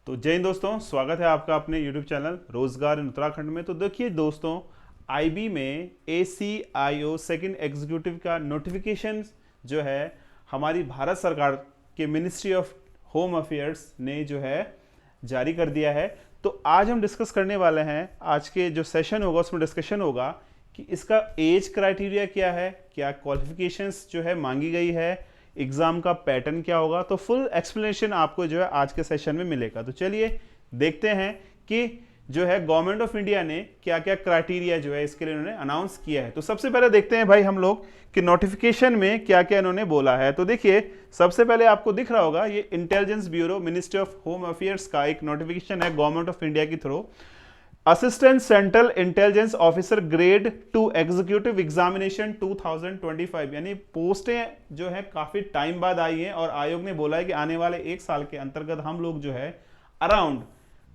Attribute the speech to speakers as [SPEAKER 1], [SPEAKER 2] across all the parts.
[SPEAKER 1] तो जय हिंद दोस्तों, स्वागत है आपका अपने YouTube चैनल रोजगार इन उत्तराखंड में। तो देखिए दोस्तों, आईबी में ACIO सेकंड एग्जीक्यूटिव का नोटिफिकेशन जो है हमारी भारत सरकार के मिनिस्ट्री ऑफ होम अफेयर्स ने जो है जारी कर दिया है। तो आज हम डिस्कस करने वाले हैं, आज के जो सेशन होगा उसमें डिस्कशन होगा कि इसका एज क्राइटेरिया क्या है, क्या क्वालिफिकेशंस जो है मांगी गई है, एग्जाम का पैटर्न क्या होगा। तो फुल एक्सप्लेनेशन आपको जो है आज के सेशन में मिलेगा। तो चलिए देखते हैं कि जो है गवर्नमेंट ऑफ इंडिया ने क्या क्या क्राइटेरिया जो है इसके लिए उन्होंने अनाउंस किया है। तो सबसे पहले देखते हैं भाई हम लोग कि नोटिफिकेशन में क्या क्या इन्होंने बोला है। तो देखिए, सबसे पहले आपको दिख रहा होगा ये intelligence bureau ministry of home affairs का एक नोटिफिकेशन है गवर्नमेंट ऑफ इंडिया के through. Assistant central intelligence officer grade 2 executive examination 2025, यानी पोस्टें जो है काफी टाइम बाद आई हैं और आयोग ने बोला है कि आने वाले एक साल के अंतर्गत हम लोग जो है अराउंड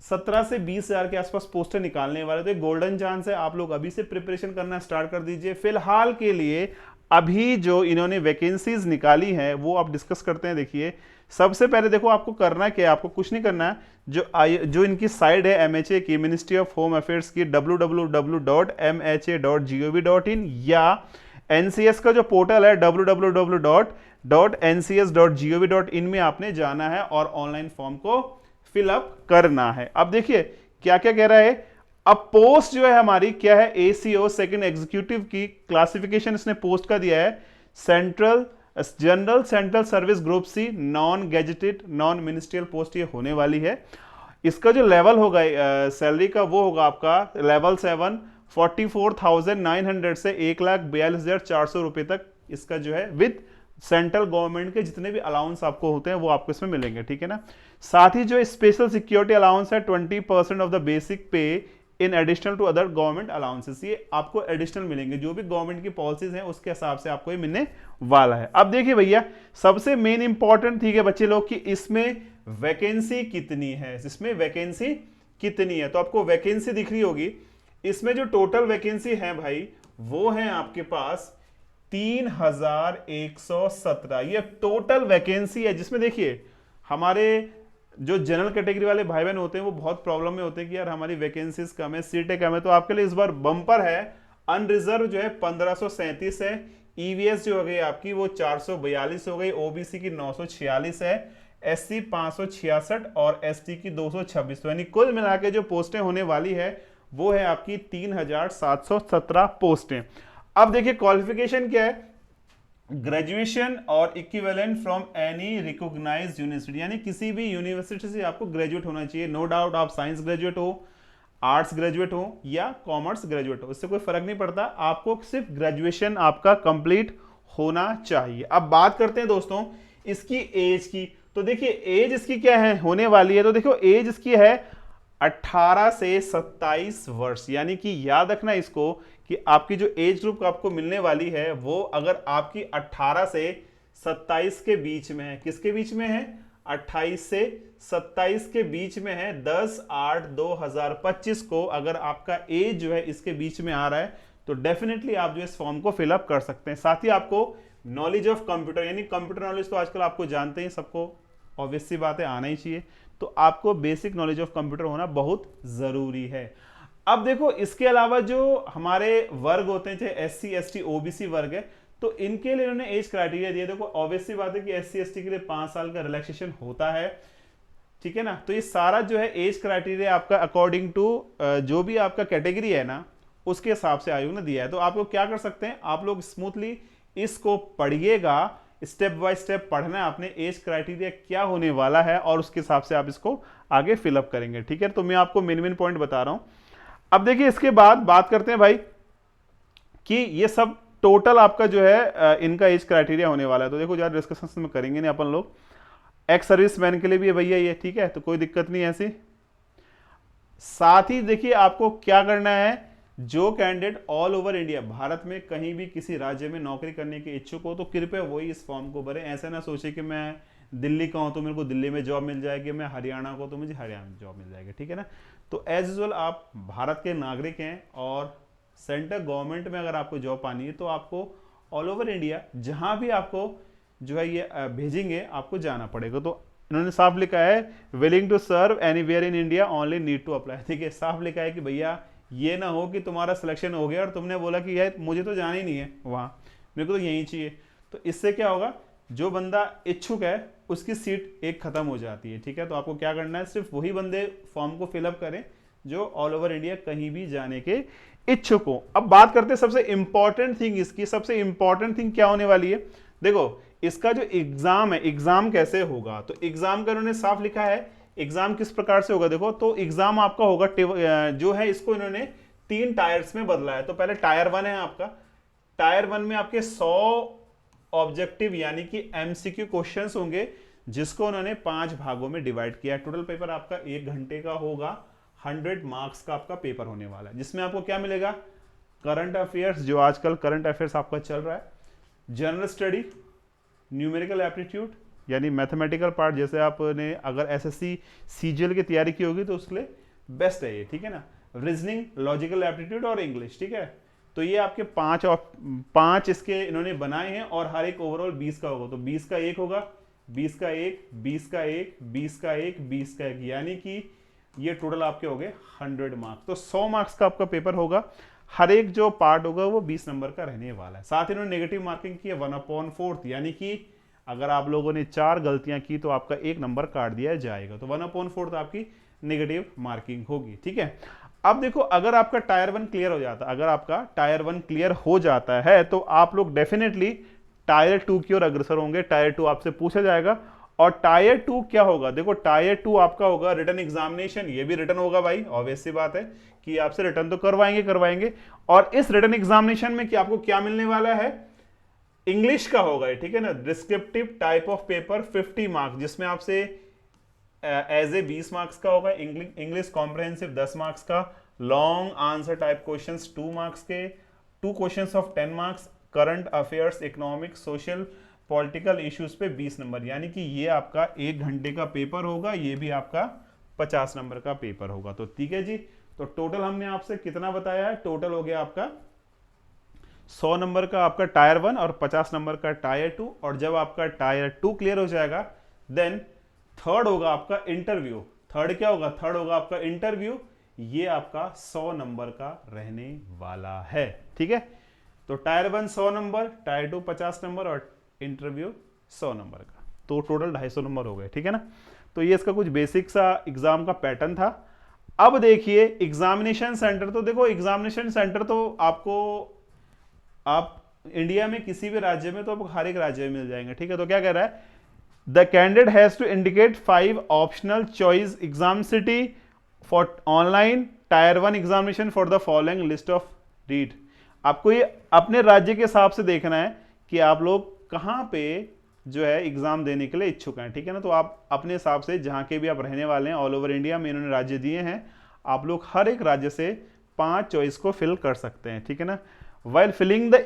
[SPEAKER 1] 17 से 20 हजार के आसपास पोस्टर निकालने वाले। तो एक गोल्डन चांस है, आप लोग अभी से प्रिपरेशन करना स्टार्ट कर दीजिए। फिलहाल के लिए अभी जो इन्होंने वैकेंसीज निकाली हैं वो आप डिस्कस करते हैं। देखिए, सबसे पहले देखो आपको करना क्या है, आपको कुछ नहीं करना है। जो इनकी साइड है MHA की, मिनिस्ट्री ऑफ होम अफेयर्स की, www.mha.gov.in, या NCS का जो पोर्टल है www.ncs.gov.in में आपने जाना है और ऑनलाइन फॉर्म को फिलअप करना है। अब देखिए क्या क्या कह रहा है। अब पोस्ट जो है हमारी क्या है, ACO सेकंड एग्जीक्यूटिव की क्लासिफिकेशन इसने पोस्ट का दिया है general central service group C, non gazetted non ministerial post ये होने वाली है। इसका जो लेवल होगा सैलरी का वो होगा आपका लेवल 7, 44,900 से 1,42,400 रुपए तक इसका जो है विद सेंट्रल गवर्नमेंट के जितने भी अलाउंस आपको होते हैं वो आपको इसमें मिलेंगे, ठीक है ना। साथ ही जो स्पेशल सिक्योरिटी अलाउंस है 20% of the basic pay in additional to other government allowances, ये आपको एडिशनल मिलेंगे। जो भी गवर्नमेंट की पॉलिसीज हैं उसके हिसाब से आपको ये मिलने वाला है। अब देखिए भैया, सबसे मेन इंपॉर्टेंट ठीक है बच्चे लोग कि इसमें वैकेंसी कितनी है, इसमें वैकेंसी कितनी है। तो आपको वैकेंसी दिख रही होगी। इसमें जो टोटल वैकेंसी है भाई वो है आपके पास 3,117। ये टोटल वैकेंसी है, जिसमें देखिए हमारे जो जनरल कैटेगरी वाले भाई बहन होते हैं वो बहुत प्रॉब्लम में होते हैं कि यार हमारी वैकेंसीज कम है, सीटें कम है। तो आपके लिए इस बार बम्पर है। अनरिजर्व जो है 1537 है, EVS जो हो गई आपकी वो 442 हो गई, OBC की 946 है, SC 566 और ST की 226। तो यानी कुल मिला के जो पोस्टें होने वाली है वो है आपकी 3,717 पोस्टें। अब देखिए क्वालिफिकेशन क्या है, ग्रेजुएशन और equivalent from any recognised university, यानी किसी भी यूनिवर्सिटी से आपको ग्रेजुएट होना चाहिए। नो डाउट आप साइंस ग्रेजुएट हो, आर्ट्स ग्रेजुएट हो या कॉमर्स ग्रेजुएट हो, इससे कोई फर्क नहीं पड़ता, आपको सिर्फ ग्रेजुएशन आपका कंप्लीट होना चाहिए। अब बात करते हैं दोस्तों इसकी एज की। तो देखिए एज इसकी क्या है होने वाली है, तो देखो एज इसकी है 18 से 27 वर्ष। यानी कि याद रखना इसको कि आपकी जो एज ग्रुप आपको मिलने वाली है वो अगर आपकी 18 से 27 के बीच में है, किसके बीच में है, 28 से 27 के बीच में है, 10/8/2025 को अगर आपका एज जो है इसके बीच में आ रहा है तो डेफिनेटली आप जो इस फॉर्म को फिलअप कर सकते हैं। साथ ही आपको नॉलेज ऑफ कंप्यूटर, यानी कंप्यूटर नॉलेज तो आजकल आपको जानते हैं, सबको ऑब्वियस सी बात है आना ही चाहिए। तो आपको बेसिक नॉलेज ऑफ कंप्यूटर होना बहुत जरूरी है। अब देखो इसके अलावा जो हमारे वर्ग होते हैं, चाहे SC ST OBC वर्ग है, तो इनके लिए इन्होंने एज क्राइटेरिया दिया। देखो ऑब्वियस सी बात है कि SC ST के लिए 5 साल का रिलैक्सेशन होता है, ठीक है ना। तो ये सारा जो है एज क्राइटेरिया आपका अकॉर्डिंग टू जो भी आपका कैटेगरी है ना उसके हिसाब से आयोग ने दिया है। तो आप लोग क्या कर सकते हैं, आप लोग स्मूथली इसको पढ़िएगा, स्टेप बाय स्टेप पढ़ना है आपने, एज क्राइटेरिया क्या होने वाला है और उसके हिसाब से आप इसको आगे फिलअप करेंगे, ठीक है। तो मैं आपको मेन पॉइंट बता रहा हूं। अब देखिए इसके बाद बात करते हैं भाई कि ये सब टोटल आपका जो है इनका एज क्राइटेरिया होने वाला है। तो देखो ज्यादा डिस्कशन में करेंगे नहीं अपन लोग, एक्स सर्विस मैन के लिए भी है भैया ये, ठीक है, तो कोई दिक्कत नहीं ऐसी। साथ ही देखिए आपको क्या करना है, जो candidate all over India Bharat में कहीं भी किसी राज्य में नौकरी करने के इच्छुक हो तो कृपया वही इस फॉर्म को भरें। ऐसा ना सोचे कि मैं दिल्ली का हूं तो मेरे को दिल्ली में जॉब मिल जाएगी, मैं हरियाणा को तो मुझे हरियाणा में जॉब मिल जाएगी, ठीक है ना। तो एज यूजुअल आप भारत के नागरिक हैं और सेंट्रल गवर्नमेंट में अगर आपको जॉब पानी है तो आपको ऑल ओवर इंडिया जहां भी आपको जो है ये भेजेंगे आपको जाना पड़ेगा। तो इन्होंने साफ लिखा है willing to serve anywhere in India only need to apply. ठीक है, साफ लिखा है कि भैया ये ना हो कि तुम्हारा सिलेक्शन हो गया और तुमने बोला कि यार मुझे तो जाना ही नहीं है वहां, मेरे को तो यहीं चाहिए। तो इससे क्या होगा, जो बंदा इच्छुक है उसकी सीट एक खत्म हो जाती है। ठीक है, तो आपको क्या करना है, सिर्फ वही बंदे फॉर्म को फिलअप करें जो ऑल ओवर इंडिया कहीं भी जाने के इच्छुक हो। अब बात करते हैं सबसे इंपॉर्टेंट थिंग, इसकी सबसे इंपॉर्टेंट थिंग क्या होने वाली है। देखो इसका जो एग्जाम है, एग्जाम कैसे होगा, तो एग्जाम का इन्होंने साफ लिखा है एग्जाम किस प्रकार से होगा। देखो तो एग्जाम आपका होगा जो है इसको इन्होंने 3 टायर्स में बदला है। तो पहले टायर 1 है आपका, टायर 1 में आपके 100 ऑब्जेक्टिव यानी कि एमसीक्यू क्वेश्चंस होंगे, जिसको उन्होंने 5 भागों में डिवाइड किया। टोटल पेपर आपका 1 घंटे का होगा, 100 मार्क्स का आपका पेपर होने वाला है, जिसमें आपको क्या मिलेगा, करंट अफेयर्स, जो आजकल करंट अफेयर्स आपका चल रहा है, जनरल स्टडी, न्यूमेरिकल एप्टीट्यूड यानी मैथमेटिकल पार्ट, जैसे आपने अगर एसएससी सीजीएल की तैयारी की होगी तो उसके लिए बेस्ट है ये। ठीक है ना, रीजनिंग, लॉजिकल एप्टीट्यूड और इंग्लिश। ठीक है, तो ये आपके 5 इसके इन्होंने बनाए हैं और हर एक ओवरऑल 20 का होगा। तो 20 का 1 होगा, 20 का 1, 20 का 1, 20 का 1, 20 का 1, यानी कि ये टोटल आपके हो गए 100 मार्क्स। तो 100 मार्क्स का आपका पेपर होगा, हर एक जो पार्ट होगा वो 20 नंबर का रहने वाला है। साथ ही इन्होंने नेगेटिव मार्किंग की है 1/4, यानी कि अगर आप लोगों ने 4 गलतियां की तो आपका 1 नंबर काट दिया जाएगा। तो 1/4 आपकी नेगेटिव मार्किंग होगी। ठीक है, अब देखो अगर आपका टायर 1 क्लियर हो जाता, अगर आपका टायर 1 क्लियर हो जाता है तो आप लोग डेफिनेटली टायर 2 की ओर अग्रसर होंगे। टायर 2 आपसे पूछा जाएगा, और टायर 2 क्या होगा, देखो टायर 2 आपका होगा रिटन एग्जामिनेशन। ये भी रिटन होगा भाई, ऑब्वियस सी बात है कि आपसे रिटन तो करवाएंगे। और इस रिटन एग्जामिनेशन में कि आपको क्या मिलने वाला है, इंग्लिश का होगा। ठीक है ना, descriptive type of paper 50 marks, जिसमें आपसे एज ए 20 मार्क्स का होगा, इंग्लिश कॉम्प्रहेंसिव 10 मार्क्स का, long answer type questions 2 marks के, 2 questions of 10 marks, current affairs, economic, social, political issues पे 20 नंबर, यानी कि ये आपका 1 घंटे का पेपर होगा। ये भी आपका 50 नंबर का पेपर होगा। तो ठीक है जी, तो टोटल हमने आपसे कितना बताया है, टोटल हो गया आपका 100 नंबर का आपका टायर 1 और 50 नंबर का टायर 2। और जब आपका टायर 2 क्लियर हो जाएगा देन थर्ड होगा आपका इंटरव्यू। थर्ड क्या होगा, थर्ड होगा आपका इंटरव्यू। ये आपका 100 नंबर का रहने वाला है। ठीक है, तो टायर 1 100 नंबर, टायर 2 50 नंबर और इंटरव्यू 100 नंबर का, तो टोटल 250 नंबर हो गए। ठीक है ना, तो ये इसका कुछ बेसिक सा एग्जाम का पैटर्न था। अब देखिए एग्जामिनेशन सेंटर, तो देखो एग्जामिनेशन सेंटर तो आपको आप इंडिया में किसी भी राज्य में तो आपको हर एक राज्य में मिल जाएंगे। ठीक है, तो क्या कह रहा है, the candidate has to indicate 5 optional choice exam city for online tier 1 examination for the following list of read. आपको ये अपने राज्य के हिसाब से देखना है कि आप लोग कहां पे जो है एग्जाम देने के लिए इच्छुक हैं। ठीक है ना, तो आप अपने हिसाब से जहां के भी आप रहने वाले हैं, ऑल ओवर इंडिया में इन्होंने राज्य दिए हैं, आप लोग हर एक राज्य से 5 चॉइस को फिल कर सकते हैं। ठीक है ना, while filling the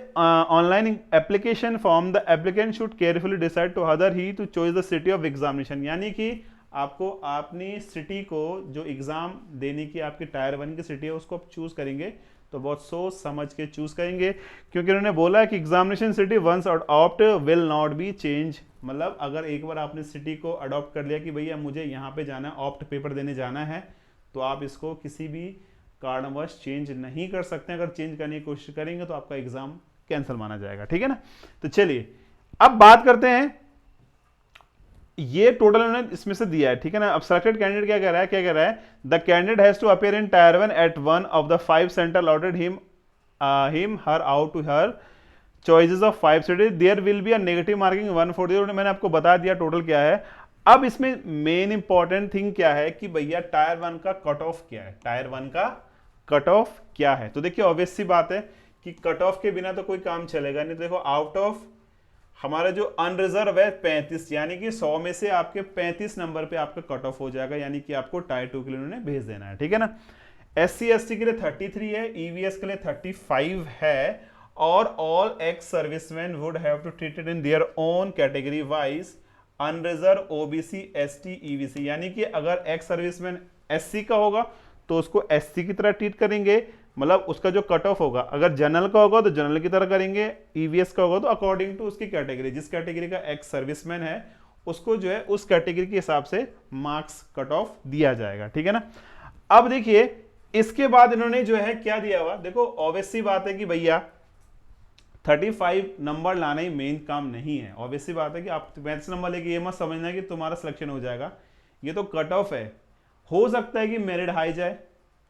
[SPEAKER 1] online application form the applicant should carefully decide to whether he to choose the city of examination, यानी कि आपको अपनी सिटी को जो एग्जाम देने की आपकी टायर 1 की सिटी है उसको आप चूज करेंगे तो बहुत सोच समझ के चूज करेंगे, क्योंकि उन्होंने बोला है कि examination city once adopt will not be change. मतलब अगर एक बार आपने सिटी को अडॉप्ट कर लिया कि भैया मुझे यहाँ पे जाना है, ऑप्ट पेपर देने जाना है, तो आप इसको किसी भी कारणवश चेंज नहीं कर सकते। अगर चेंज करने की कोशिश करेंगे तो आपका एग्जाम कैंसिल माना जाएगा। ठीक है ना, तो चलिए अब बात करते हैं, ये टोटल उन्होंने इसमें से दिया है। ठीक है ना, अब सिलेक्टेड कैंडिडेट क्या कह रहा है, क्या कह रहा है, the candidate has to appear in tier 1 at 1 of the 5 centre allotted him her out to her choices of 5 cities, there will be a negative marking 140। मैंने आपको बता दिया टोटल क्या है। अब इसमें मेन इंपॉर्टेंट थिंग क्या है कि भैया टायर 1 का कट ऑफ क्या है, टायर 1 का कट ऑफ क्या है। तो देखिए ऑब्वियस सी बात है कि कट ऑफ के बिना तो कोई काम चलेगा नहीं। देखो आउट ऑफ हमारा जो अनरिजर्व है 35, यानी कि 100 में से आपके 35 नंबर पे आपका कट ऑफ हो जाएगा, यानी कि आपको टायर 2 के लिए उन्होंने भेज देना है। ठीक है ना, SC ST के लिए 33 है, EVS के लिए 35 है, और all ex servicemen would have to treated in their own category wise unreserved OBC ST EVC, यानी कि अगर एक्स सर्विसमैन SC का होगा तो उसको SC की तरह ट्रीट करेंगे, मतलब उसका जो कट ऑफ होगा, अगर जनरल का होगा तो जनरल की तरह करेंगे, EVS का होगा तो अकॉर्डिंग टू उसकी कैटेगरी, जिस कैटेगरी का एक्स सर्विसमैन है उसको जो है उस कैटेगरी के हिसाब से मार्क्स कट ऑफ दिया जाएगा, ठीक है ना। अब देखिए इसके बाद इन्होंने जो है क्या दिया हुआ, देखो ऑब्वियस सी बात है कि भैया 35 नंबर लाना ही मेन काम नहीं है। ऑब्वियस सी बात है कि आप 35 नंबर लेके ये मत समझना कि तुम्हारा सिलेक्शन हो जाएगा, ये तो कट ऑफ है। हो सकता है कि मेरिट हाई जाए,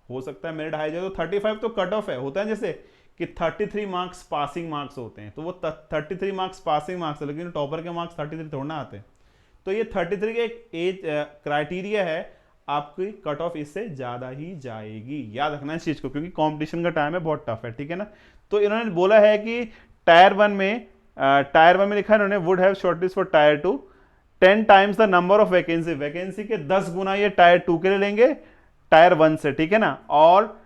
[SPEAKER 1] हो सकता है मेरिट हाई जाए, तो 35 तो कट ऑफ है। होता है जैसे कि 33 मार्क्स पासिंग मार्क्स होते हैं, तो वो 33 मार्क्स पासिंग मार्क्स है, लेकिन टॉपर के मार्क्स 33 थोड़ा ना आते। तो ये 33 का एक एज क्राइटेरिया है, आपकी कट ऑफ इससे ज्यादा ही जाएगी, याद रखना इस चीज को, क्योंकि कंपटीशन का टाइम है, बहुत टफ है, ठीक है ना। तो इन्होंने बोला है कि टायर वन में लिखा है इन्होंने, would have shortlist for tyre 2 10 times the number of vacancy, vacancy के 10 गुना ये टायर 2 के लिए लेंगे टायर 1 से, ठीक है ना। और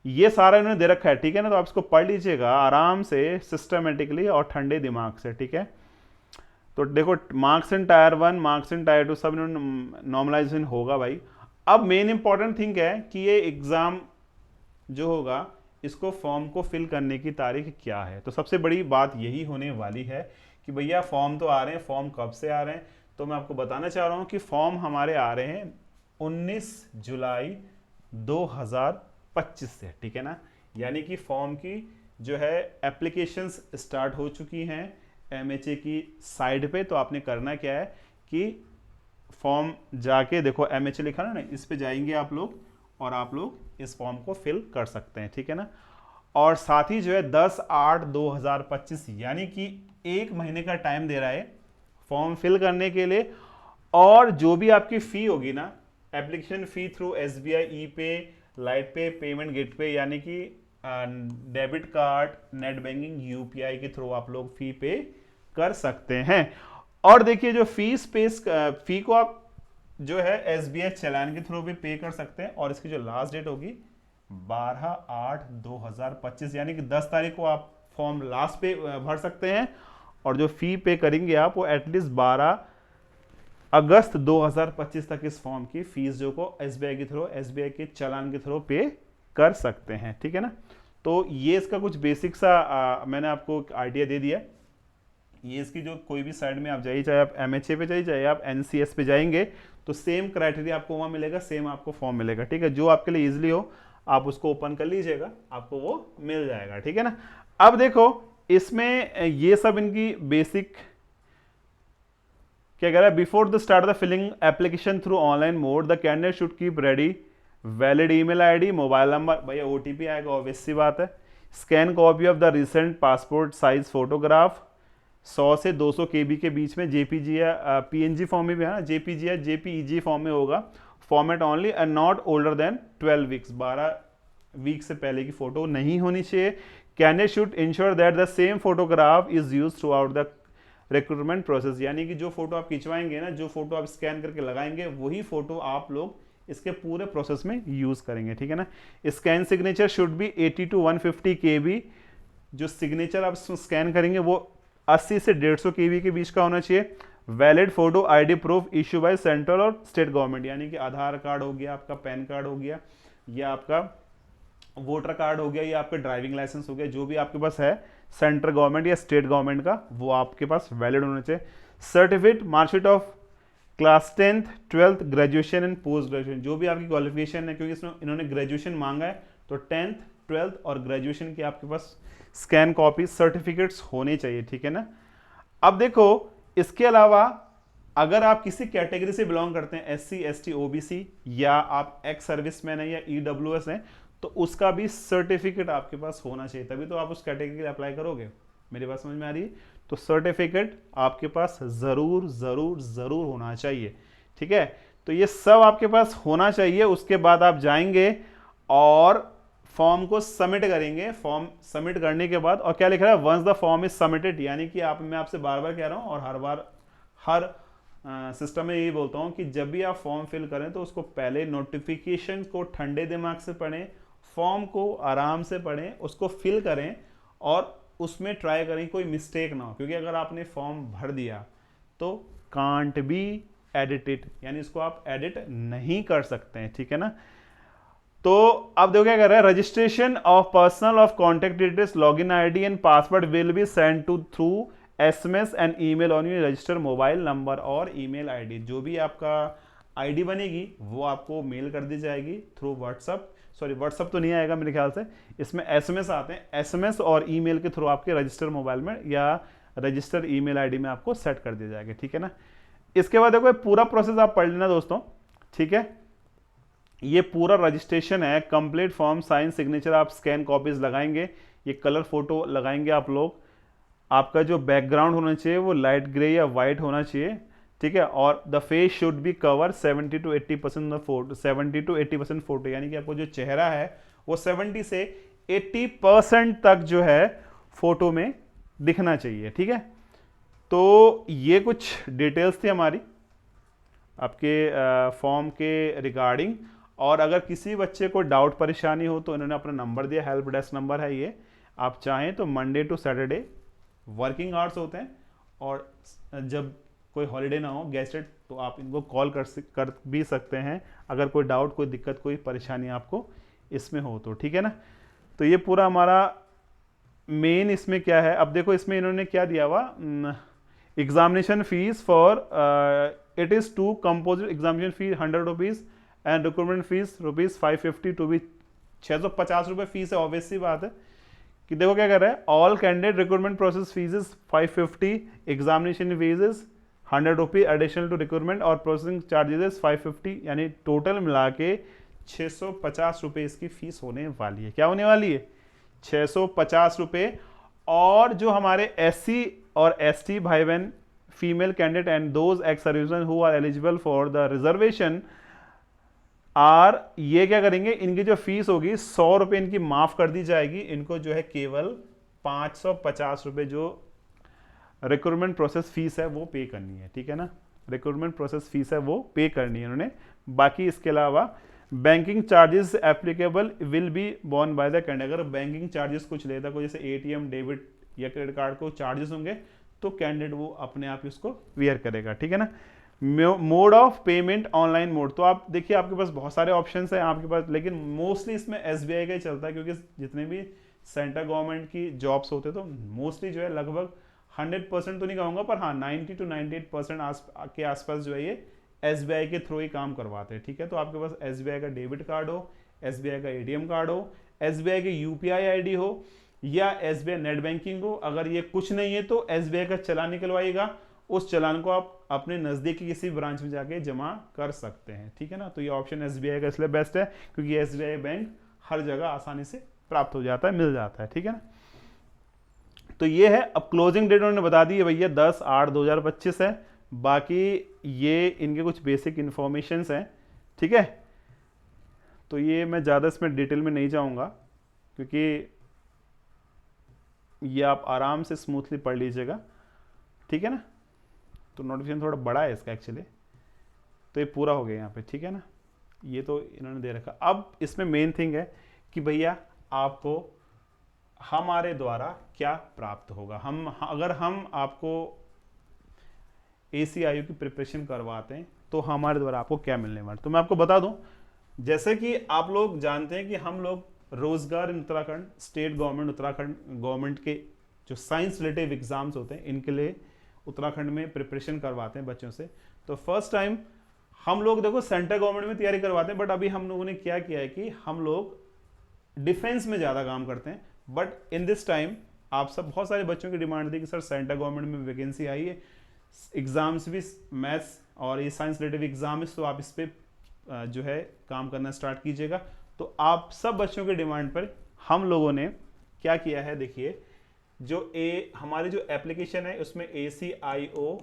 [SPEAKER 1] ये सारा इन्होंने दे रखा है, ठीक है ना। तो आप इसको पढ़ लीजिएगा आराम से, सिस्टमेटिकली और ठंडे दिमाग से, ठीक है। तो देखो marks in tier 1, marks in tyre 2 सब इन्होंने नॉर्मलाइजेशन होगा भाई। अब मेन इंपॉर्टेंट थिंग है कि ये एग्जाम जो होगा इसको फॉर्म को फिल करने की तारीख क्या है। तो सबसे बड़ी बात यही होने वाली है कि भैया फॉर्म तो आ रहे हैं, फॉर्म कब से आ रहे हैं, तो मैं आपको बताना चाह रहा हूं कि फॉर्म हमारे आ रहे हैं 19 जुलाई 2025 से, ठीक है ना। यानी कि फॉर्म की जो है एप्लीकेशंस स्टार्ट हो चुकी हैं एमएचए की साइड पे। तो आपने करना क्या है कि फॉर्म जाके देखो एमएचए लिखा ना, इस पे जाएंगे आप लोग और आप लोग इस फॉर्म को फिल कर सकते हैं, ठीक है ना। और साथ ही जो है 10/8/2025 यानी कि 1 महीने का टाइम दे रहा है फॉर्म फिल करने के लिए। और जो भी आपकी फी होगी ना, एप्लीकेशन फी थ्रू एसबीआई ई पे, लाइट पे, पेमेंट गेटवे यानी कि debit card, net banking, UPI के थ्रू आप लोग फी पे कर सकते हैं। और देखिए जो फी को आप जो है एसबीआई चालान के थ्रू भी पे कर सकते हैं। और इसकी जो लास्ट डेट होगी 12/8/2025 यानी कि 10 तारीख को आप फॉर्म लास्ट पे भर सकते हैं। और जो फी पे करेंगे आप वो एटलीस्ट 12 अगस्त 2025 तक इस फॉर्म की फीस जो को एसबीआई के थ्रू, एसबीआई के चालान के थ्रू पे कर सकते हैं, ठीक है ना। तो ये इसका कुछ बेसिक सा मैंने आपको आइडिया दे दिया। ये इसकी जो कोई भी साइड में आप जाइए, चाहे आप एमएचए पे जाइए, चाहे आप एनसीएस पे जाएंगे, तो सेम क्राइटेरिया आपको वहां मिलेगा, सेम आपको फॉर्म मिलेगा, ठीक है। जो आपके लिए इजीली हो आप उसको ओपन कर लीजिएगा, आपको वो मिल जाएगा, ठीक है ना। अब देखो इसमें ये सब इनकी बेसिक क्या कह रहा है, before the start the filling application through online mode the candidate should keep ready valid email ID, mobile number, भैया ओटीपी आएगा ऑब्वियस सी बात है, scan copy of the recent passport size photograph 100 से 200 केबी के बीच में, जेपीजी या पीएनजी फॉर्म में भी है ना, जेपीजी या जेपीईजी फॉर्म में होगा, format only and not older than 12 weeks, 12 week से पहले की फोटो नहीं होनी चाहिए। Candidate should ensure that the same photograph is use throughout the recruitment process, यानी कि जो फोटो आप खिंचवाएंगे ना, जो फोटो आप स्कैन करके लगाएंगे, वही फोटो आप लोग इसके पूरे प्रोसेस में यूज करेंगे, ठीक है ना। Scan signature should be 80 to 150 केबी, जो सिग्नेचर आप स्कैन करेंगे वो 80 से 150 केबी के बीच का होना चाहिए। Valid photo ID proof issue by central और स्टेट गवर्नमेंट, यानी कि आधार कार्ड हो गया, आपका पैन कार्ड हो गया, या आपका वोटर कार्ड हो गया, या आपका ड्राइविंग लाइसेंस हो गया, जो भी आपके पास है सेंट्रल गवर्नमेंट या स्टेट गवर्नमेंट का, वो आपके पास वैलिड होना चाहिए। Certificate marksheet of class 10th 12th graduation and post graduation, जो भी आपकी क्वालिफिकेशन है, क्योंकि इसमें इन्होंने ग्रेजुएशन मांगा है, तो 10th 12th और ग्रेजुएशन की आपके पास स्कैन कॉपी सर्टिफिकेट्स होने चाहिए, ठीक है ना। अब देखो इसके अलावा अगर आप किसी कैटेगरी से बिलोंग करते हैं, एससी एसटी ओबीसी, या आप एक्स सर्विसमैन है या ईडब्ल्यूएस है, तो उसका भी सर्टिफिकेट आपके पास होना चाहिए, तभी तो आप उस कैटेगरी के लिए अप्लाई करोगे। मेरी बात समझ में आ रही है? तो सर्टिफिकेट आपके पास जरूर जरूर जरूर होना चाहिए, ठीक है। तो ये सब आपके पास होना चाहिए। उसके बाद आप जाएंगे और फॉर्म को सबमिट करेंगे। फॉर्म सबमिट करने के बाद, और क्या लिख रहा है, once the form is submitted, यानी कि मैं आपसे बार बार कह रहा हूं और हर बार हर सिस्टम में यही बोलता हूं कि जब भी आप फॉर्म फिल करें तो उसको पहले नोटिफिकेशन को ठंडे दिमाग से पढ़ें, फॉर्म को आराम से पढ़ें, उसको फिल करें और उसमें ट्राई करें कोई मिस्टेक ना हो, क्योंकि अगर आपने फॉर्म भर दिया तो कांट बी एडिटेड, यानी इसको आप एडिट नहीं कर सकते हैं, ठीक है ना। तो अब देखो क्या कर रहा है, registration of personal of contact details, login ID and password will be send to through SMS and email on your register mobile number और ईमेल आईडी। जो भी आपका आईडी बनेगी वो आपको मेल कर दी जाएगी थ्रू व्हाट्सअप, सॉरी व्हाट्सअप तो नहीं आएगा मेरे ख्याल से, इसमें SMS आते हैं, SMS और ईमेल के थ्रू आपके रजिस्टर मोबाइल में या रजिस्टर ईमेल आईडी में आपको सेट कर दिया जाएगा, ठीक है ना। इसके बाद देखो पूरा प्रोसेस आप पढ़ लेना दोस्तों, ठीक है। ये पूरा रजिस्ट्रेशन है, कंप्लीट फॉर्म, साइन, सिग्नेचर, आप स्कैन कॉपीज लगाएंगे, ये कलर फोटो लगाएंगे आप लोग, आपका जो बैकग्राउंड होना चाहिए वो लाइट ग्रे या वाइट होना चाहिए, ठीक है। और the face should be cover 70 to 80% photo, 70 to 80% photo, यानी कि आपको जो चेहरा है वो 70 से 80% तक जो है फोटो में दिखना चाहिए, ठीक है। तो ये कुछ डिटेल्स थी हमारी आपके फॉर्म के रिगार्डिंग। और अगर किसी बच्चे को डाउट परेशानी हो तो इन्होंने अपना नंबर दिया, हेल्प डेस्क नंबर है ये, आप चाहें तो Monday to Saturday working hours होते हैं, और जब कोई हॉलीडे ना हो गेस्टेड तो आप इनको कॉल कर भी सकते हैं अगर कोई डाउट, कोई दिक्कत, कोई परेशानी आपको इसमें हो तो, ठीक है ना। तो ये पूरा हमारा मेन इसमें क्या है, अब देखो इसमें इन्होंने क्या दिया हुआ, examination fees for it is to composite examination fees 100 rupees and recruitment fees rupees 550 to be 650 रुपये फीस है। ऑब्वियस सी बात है कि देखो क्या कर रहा है, all candidate recruitment process fees is 550, examination fees is 100 rupee additional to recruitment और प्रोसेसिंग चार्जेस इज 550, यानी टोटल मिला के 650 रुपये इसकी फीस होने वाली है। क्या होने वाली है? 650 रुपये। और जो हमारे SC और ST भाई बहन, female candidate and those ex servicemen who are eligible for the reservation are, ये क्या करेंगे, इनकी जो फीस होगी 100 रुपये इनकी माफ कर दी जाएगी, इनको जो है केवल 550 रुपये जो रिक्रूटमेंट प्रोसेस फीस है वो पे करनी है, ठीक है ना। रिक्रूटमेंट प्रोसेस फीस है वो पे करनी है उन्होंने। बाकी इसके अलावा banking charges applicable will be borne by the candidate. अगर बैंकिंग चार्जेस कुछ लेता कोई, जैसे ATM, डेबिट या क्रेडिट कार्ड को चार्जेस होंगे तो कैंडिडेट वो अपने आप ही उसको वियर करेगा, ठीक है ना। Mode of payment online mode, तो आप देखिए आपके पास बहुत सारे ऑप्शंस हैं आपके पास, लेकिन मोस्टली इसमें SBI का ही चलता है, क्योंकि जितने भी सेंट्रल गवर्नमेंट की जॉब्स होते तो मोस्टली जो है लगभग 100% तो नहीं कहूँगा, पर हाँ 90 to 98% के आसपास जो है ये SBI के थ्रू ही काम करवाते हैं, ठीक है। तो आपके पास SBI का डेबिट कार्ड हो, SBI का ATM कार्ड हो, SBI के UPI ID हो या SBI नेट बैंकिंग हो, अगर ये कुछ नहीं है तो SBI का चालान निकलवाइएगा, उस चालान को आप अपने नज़दीकी किसी ब्रांच में जाके जमा कर सकते हैं, ठीक है ना। तो ये ऑप्शन SBI का इसलिए बेस्ट है क्योंकि SBI बैंक हर जगह आसानी से प्राप्त हो जाता है, मिल जाता है, ठीक है ना। तो ये है। अब क्लोजिंग डेट उन्होंने बता दी है भैया 10/8/2025 है। बाकी ये इनके कुछ बेसिक इंफॉर्मेशंस हैं, ठीक है। तो ये मैं ज़्यादा इसमें डिटेल में नहीं जाऊँगा क्योंकि ये आप आराम से स्मूथली पढ़ लीजिएगा, ठीक है ना। तो नोटिफिकेशन थोड़ा बड़ा है इसका एक्चुअली, तो ये पूरा हो गया यहाँ पे, ठीक है ना। ये तो इन्होंने दे रखा। अब इसमें मेन थिंग है कि भैया आपको हमारे द्वारा क्या प्राप्त होगा। अगर हम आपको ACIU की प्रिपरेशन करवाते हैं तो हमारे द्वारा आपको क्या मिलने वाला। तो मैं आपको बता दूं, जैसे कि आप लोग जानते हैं कि हम लोग रोजगार in Uttarakhand, state government Uttarakhand government के जो साइंस रिलेटिव एग्जाम्स होते हैं इनके लिए उत्तराखंड में प्रिपरेशन करवाते हैं बच्चों से। तो फर्स्ट टाइम हम लोग देखो सेंट्रल गवर्नमेंट में तैयारी करवाते हैं, बट अभी हम लोगों ने क्या किया है कि हम लोग डिफेंस में ज़्यादा काम करते हैं। बट इन दिस टाइम आप सब, बहुत सारे बच्चों की डिमांड थी कि सर सेंट्रल गवर्नमेंट में वैकेंसी आई है, एग्जाम्स भी मैथ्स और ये साइंस रिलेटिव एग्जाम है, तो आप इस पर जो है काम करना स्टार्ट कीजिएगा। तो आप सब बच्चों के डिमांड पर हम लोगों ने क्या किया है, देखिए जो हमारी जो एप्लीकेशन है उसमें ACIO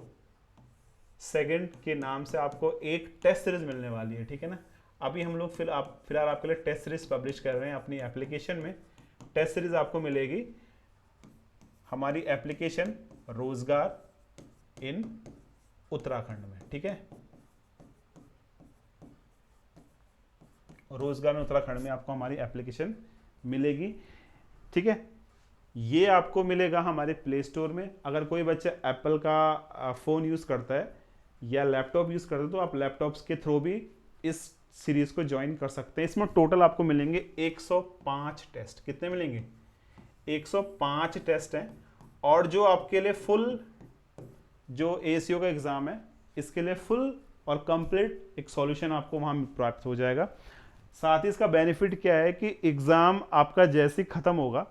[SPEAKER 1] सेकंड के नाम से आपको एक टेस्ट सीरीज मिलने वाली है, ठीक है ना। अभी हम लोग फिलहाल आपके लिए टेस्ट सीरीज पब्लिश कर रहे हैं अपनी एप्लीकेशन में। टेस्ट सीरीज आपको मिलेगी हमारी एप्लीकेशन रोजगार इन उत्तराखंड में, ठीक है। रोजगार इन उत्तराखंड में आपको हमारी एप्लीकेशन मिलेगी, ठीक है। ये आपको मिलेगा हमारे प्ले स्टोर में। अगर कोई बच्चा एप्पल का फ़ोन यूज़ करता है या लैपटॉप यूज़ करता है तो आप लैपटॉप्स के थ्रू भी इस सीरीज़ को ज्वाइन कर सकते हैं। इसमें टोटल आपको मिलेंगे 105 टेस्ट। कितने मिलेंगे? 105 टेस्ट हैं और जो आपके लिए फुल जो एसीओ का एग्जाम है इसके लिए फुल और कंप्लीट एक सॉल्यूशन आपको वहां प्राप्त हो जाएगा। साथ ही इसका बेनिफिट क्या है कि एग्जाम आपका जैसे ही खत्म होगा,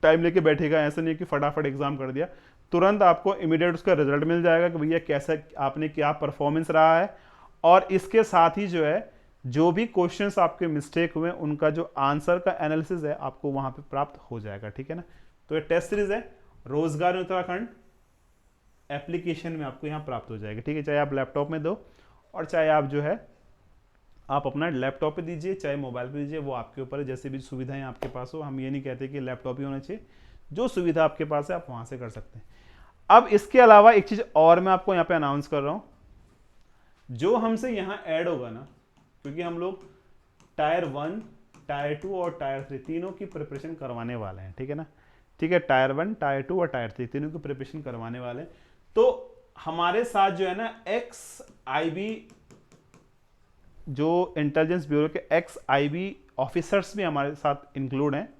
[SPEAKER 1] टाइम लेके बैठेगा, ऐसा नहीं है कि फटाफट एग्जाम कर दिया, तुरंत आपको इमीडिएट उसका रिजल्ट मिल जाएगा कि भैया कैसा आपने क्या परफॉर्मेंस रहा है। और इसके साथ ही जो है जो भी क्वेश्चंस आपके मिस्टेक हुए उनका जो आंसर का एनालिसिस है आपको वहां पे प्राप्त हो जाएगा, ठीक है ना। तो ये टेस्ट सीरीज है रोजगार इन उत्तराखंड एप्लीकेशन में आपको यहाँ प्राप्त हो जाएगी, ठीक है। चाहे आप लैपटॉप में दो और चाहे आप जो है आप अपना लैपटॉप पे दीजिए, चाहे मोबाइल पे दीजिए, वो आपके ऊपर है, जैसे भी सुविधाएं आपके पास हो। हम ये नहीं कहते कि लैपटॉप ही होना चाहिए, जो सुविधा आपके पास है आप वहां से कर सकते हैं। अब इसके अलावा एक चीज और मैं आपको यहाँ पे अनाउंस कर रहा हूं, जो हमसे यहाँ ऐड होगा ना, क्योंकि हम लोग टायर 1, टायर 2 और टायर 3 तीनों की प्रिपरेशन करवाने वाले हैं, ठीक है ना। ठीक है, टायर 1, टायर 2 और टायर 3 तीनों की प्रिपरेशन करवाने वाले हैं। तो हमारे साथ जो है ना XIB जो इंटेलिजेंस ब्यूरो के XIB ऑफिसर्स भी हमारे साथ इंक्लूड हैं,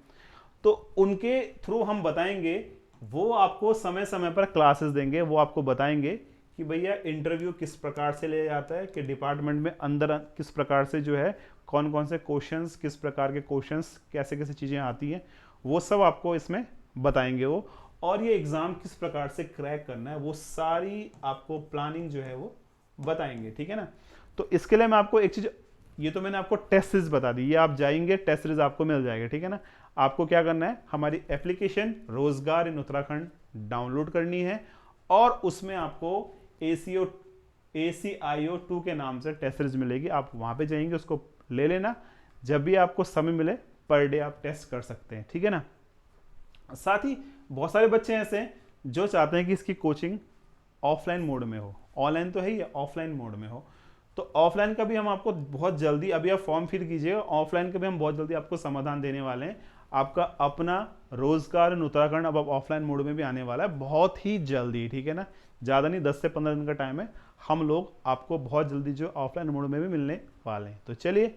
[SPEAKER 1] तो उनके थ्रू हम बताएंगे, वो आपको समय समय पर क्लासेस देंगे, वो आपको बताएंगे कि भैया इंटरव्यू किस प्रकार से ले जाता है, कि डिपार्टमेंट में अंदर किस प्रकार से जो है कौन कौन से क्वेश्चंस, किस प्रकार के क्वेश्चंस, कैसे कैसे चीज़ें आती हैं, वो सब आपको इसमें बताएंगे वो। और ये एग्ज़ाम किस प्रकार से क्रैक करना है वो सारी आपको प्लानिंग जो है वो बताएंगे, ठीक है ना। तो इसके लिए मैं आपको एक चीज़, ये तो मैंने आपको टेस्ट सीरीज बता दी, ये आप जाएंगे टेस्ट सीरीज आपको मिल जाएगा, ठीक है ना। आपको क्या करना है, हमारी एप्लीकेशन रोजगार इन उत्तराखंड डाउनलोड करनी है और उसमें आपको ACIO 2 के नाम से टेस्ट सीरीज मिलेगी। आप वहां पे जाएंगे, उसको ले लेना, जब भी आपको समय मिले पर डे आप टेस्ट कर सकते हैं, ठीक है ना। साथ ही बहुत सारे बच्चे ऐसे हैं जो चाहते हैं कि इसकी कोचिंग ऑफलाइन मोड में हो, ऑनलाइन तो है ही, ऑफलाइन मोड में हो। तो ऑफलाइन का भी हम आपको बहुत जल्दी, अभी आप फॉर्म फिल कीजिएगा, ऑफलाइन का भी हम बहुत जल्दी आपको समाधान देने वाले हैं। आपका अपना रोजगार इन उत्तराखंड अब ऑफलाइन मोड में भी आने वाला है बहुत ही जल्दी, ठीक है ना। ज़्यादा नहीं, 10 से 15 दिन का टाइम है, हम लोग आपको बहुत जल्दी जो ऑफलाइन मोड में भी मिलने वाले हैं। तो चलिए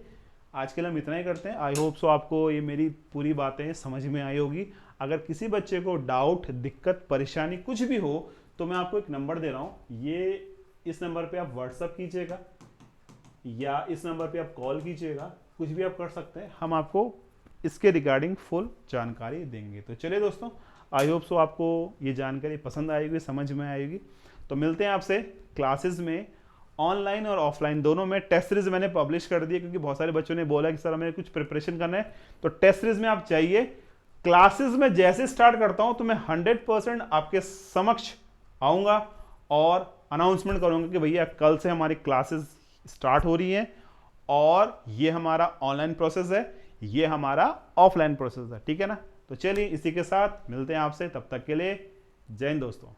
[SPEAKER 1] आज के लिए हम इतना ही करते हैं। आई होप सो आपको ये मेरी पूरी बातें समझ में आई होगी। अगर किसी बच्चे को डाउट, दिक्कत, परेशानी कुछ भी हो तो मैं आपको एक नंबर दे रहा हूँ, ये इस नंबर पे आप व्हाट्सअप कीजिएगा या इस नंबर पे आप कॉल कीजिएगा, कुछ भी आप कर सकते हैं, हम आपको इसके रिगार्डिंग फुल जानकारी देंगे। तो चलिए दोस्तों, आई होप सो आपको ये जानकारी पसंद आएगी, समझ में आएगी। तो मिलते हैं आपसे क्लासेस में, ऑनलाइन और ऑफलाइन दोनों में। टेस्ट सीरीज मैंने पब्लिश कर दी है क्योंकि बहुत सारे बच्चों ने बोला कि सर हमें कुछ प्रिपरेशन करना है, तो टेस्ट सीरीज में आप चाहिए। क्लासेस में जैसे स्टार्ट करता हूं तो मैं 100% आपके समक्ष आऊंगा और अनाउंसमेंट करूंगा कि भैया कल से हमारी क्लासेस स्टार्ट हो रही हैं और ये हमारा ऑनलाइन प्रोसेस है, ये हमारा ऑफलाइन प्रोसेस है, ठीक है ना। तो चलिए इसी के साथ मिलते हैं आपसे, तब तक के लिए जय हिंद दोस्तों।